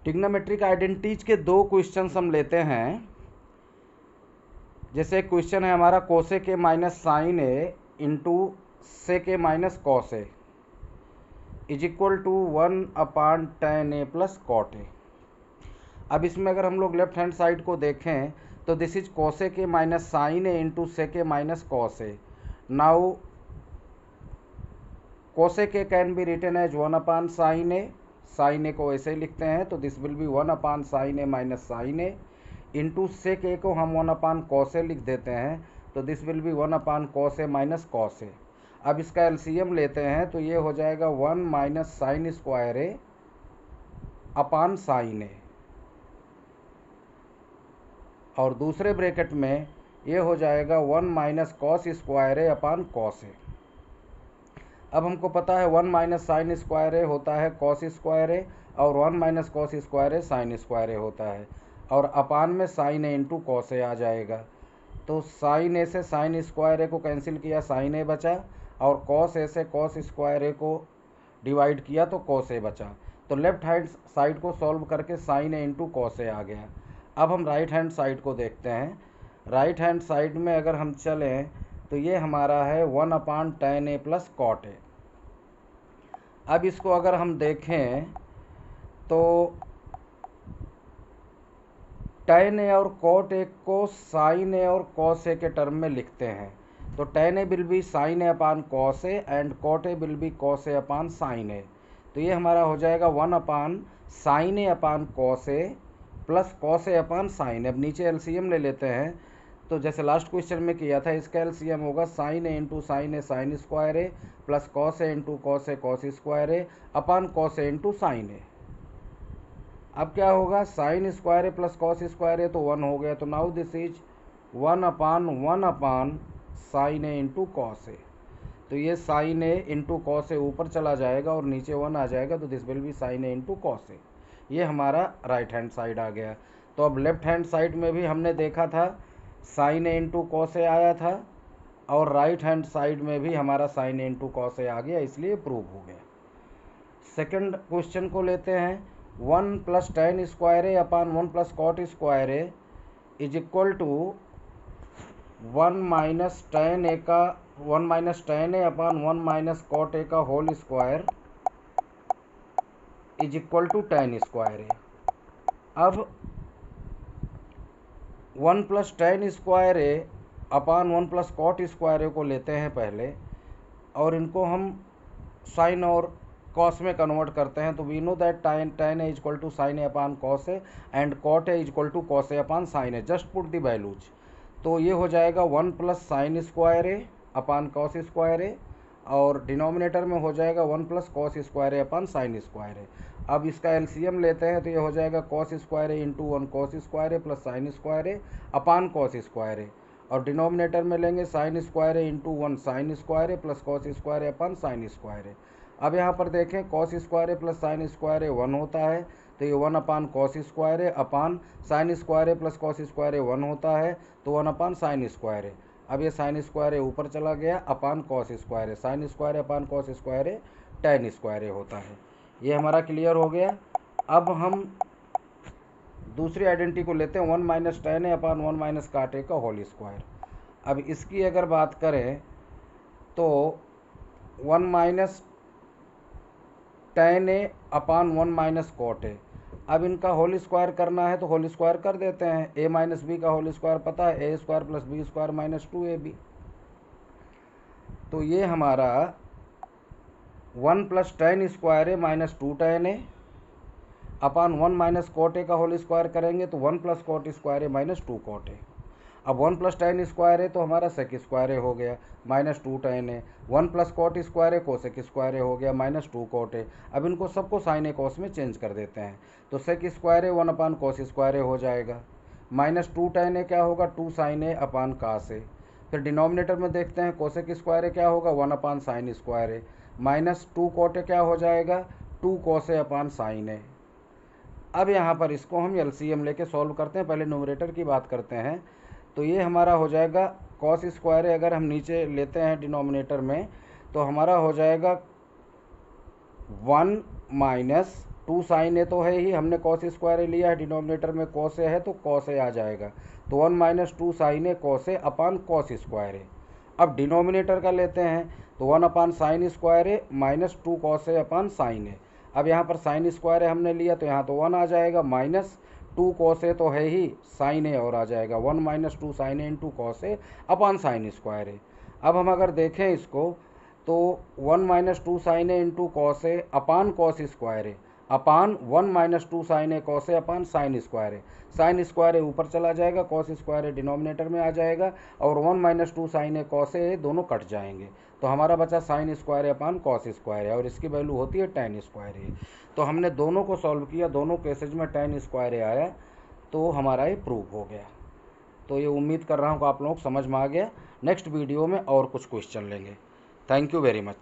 Trigonometric identities के दो questions हम लेते हैं। जैसे क्वेश्चन है हमारा cosec A minus sine A into sec A minus cos A is equal to 1/tan A plus cot A. अब इसमें अगर हम लोग लेफ्ट हैंड साइड को देखें तो this is cosec A minus sine A into sec A minus cos A. Now cosec A can be written as 1/sin A, sine A को ऐसे ही लिखते हैं तो this will be 1/sin A minus sine A into sec A को हम 1/cos A लिख देते हैं तो this will be 1/cos A minus cos A. अब इसका एलसीएम लेते हैं तो ये हो जाएगा 1 minus sign square A upon sine ए, और दूसरे ब्रैकेट में ये हो जाएगा 1 minus cos square A upon cos A. अब हमको पता है 1 माइनस साइन स्क्वायर ए होता है कॉस स्क्वायर ए और 1 माइनस कॉस स्क्वायर ए साइन स्क्वायर ए होता है, और अपान में साइन ए इंटू कॉस ए आ जाएगा। तो साइन ए से साइन स्क्वायर ए को कैंसिल किया, साइन ए बचा, और कॉस ए से कॉस स्क्वायर ए को डिवाइड किया तो कॉस ए बचा। तो लेफ्ट हैंड साइड को सॉल्व करके साइन ए इंटू कॉस ए आ गया। अब हम राइट हैंड साइड को देखते हैं। राइट हैंड साइड में अगर हम चलें तो ये हमारा है 1/tan A plus cot A. अब इसको अगर हम देखें तो tan ए और cot ए को sin ए और cos ए के टर्म में लिखते हैं। तो tan A will be sin A upon cos A and cot A will be cos A upon sin ए। तो ये हमारा हो जाएगा 1/sin ए अपान cos ए प्लस cos ए अपान sin ए। अब नीचे एलसीएम ले लेते हैं तो जैसे लास्ट क्वेश्चन में किया था इसका एलसीएम होगा sin A into sine A sine square A plus cos A into cos A cos square A upon cos A into sine A. अब क्या होगा, sine square A plus cos square A तो 1 हो गया, तो now this is 1/1 sine A into cos A. तो ये sine A into cos A ऊपर चला जाएगा और नीचे 1 आ जाएगा, तो this will be sign A into cos ए। ये हमारा राइट हैंड साइड आ गया। तो अब लेफ्ट हैंड साइड में भी हमने देखा था साइन ए इंटू कॉस ए आया था, और राइट हैंड साइड में भी हमारा साइन ए इंटू कॉस ए आ गया, इसलिए प्रूव हो गया। सेकंड क्वेश्चन को लेते हैं। 1 plus tan square A upon 1 plus cot square A is equal to 1 minus tan A का 1 minus tan A upon 1 minus cot A का whole square is equal to tan square A. अब 1 plus tan square A upon 1 plus cot square A को लेते हैं पहले, और इनको हम साइन और कॉस में कन्वर्ट करते हैं। तो we know that tan A equal to sine A upon cos A and cot A equal to cos A upon sine A. Just put the values. तो ये हो जाएगा 1 plus sine square A upon cos square A, और denominator में हो जाएगा 1 plus cos square A upon sine square A. अब इसका एलसीएम लेते हैं तो ये हो जाएगा cos square A into 1 cos square A plus sine square A upon cos square A, और डिनोमिनेटर में लेंगे sign square A into 1 sign square A plus cos square A upon sine square A. अब यहाँ पर देखें cos square A plus sine square ए 1 होता है, तो ये 1 अपान cos square A upon sine square A plus cos square ए 1 होता है, तो 1 अपान साइन स्क्वायर ए। अब ये साइन स्क्वायर ए ऊपर चला गया अपान cos square A, sine square A upon cos square A tan square ए होता है। ये हमारा क्लियर हो गया। अब हम दूसरी आइडेंटिटी को लेते हैं 1 minus tan A upon 1 minus काट ए का होल स्क्वायर। अब इसकी अगर बात करें तो 1 minus tan A upon 1 minus cot A. अब इनका होल स्क्वायर करना है तो होल स्क्वायर कर देते हैं। a माइनस बी का होल स्क्वायर पता है, a square plus B square minus 2ab। तो ये हमारा 1 plus tan square A minus 2 tan A upon 1 minus cot A का होल स्क्वायर करेंगे तो 1 plus cot square A minus 2 cot A. अब 1 प्लस tan स्क्वायर ए तो हमारा sec square ए हो गया माइनस 2 tan ए, 1 प्लस कॉट स्क्वायर ए cosec square ए हो गया माइनस 2 कॉट ए। अब इनको सबको साइन ए कॉस में चेंज कर देते हैं, तो सेक स्क्वायर ए 1 अपान कॉस स्क्वायर ए हो जाएगा, माइनस 2 tan ए क्या होगा 2 साइन ए अपान कास ए। फिर डिनोमिनेटर में देखते हैं कोसेक स्क्वायर ए क्या होगा 1 upon sine square A, minus 2 cot A क्या हो जाएगा 2 cos A upon sine A. अब यहाँ पर इसको हम एलसीएम लेके सॉल्व करते हैं। पहले न्यूमरेटर की बात करते हैं, तो ये हमारा हो जाएगा कॉस स्क्वायर ए अगर हम नीचे लेते हैं डिनोमिनेटर में तो हमारा हो जाएगा 1 माइनस टू साइन ए तो है ही, हमने कॉस स्क्वायर ए लिया है, डिनोमिनेटर में कॉस ए है तो कॉस ए आ जाएगा। तो 1 minus two sine A cos A upon cos square A. अब डिनोमिनेटर का लेते हैं तो 1 upon sine square A minus two cos A upon sine A. अब यहाँ पर साइन स्क्वायर ए हमने लिया तो यहाँ तो 1 आ जाएगा, माइनस टू कॉस ए तो है ही, साइन ए और आ जाएगा 1 minus two sine A into cos A upon sine square A. अब हम अगर देखें इसको तो 1 minus two sine A into cos A upon cos square A upon 1 minus two sine A cos A upon sine square A. Sine square ए ऊपर चला जाएगा, cos square ए denominator में आ जाएगा और 1 minus two sine A cos A दोनों cut जाएंगे। तो हमारा बचा sign square A upon cos square A और इसकी वैल्यू होती है tan स्क्वायर ए। तो हमने दोनों को सॉल्व किया, दोनों केसेज में tan स्क्वायर ए आया, तो हमारा ये प्रूव हो गया। तो ये उम्मीद कर रहा हूँ कि आप लोगों को समझ में आ गया। नेक्स्ट वीडियो में और कुछ क्वेश्चन लेंगे। Thank you very much.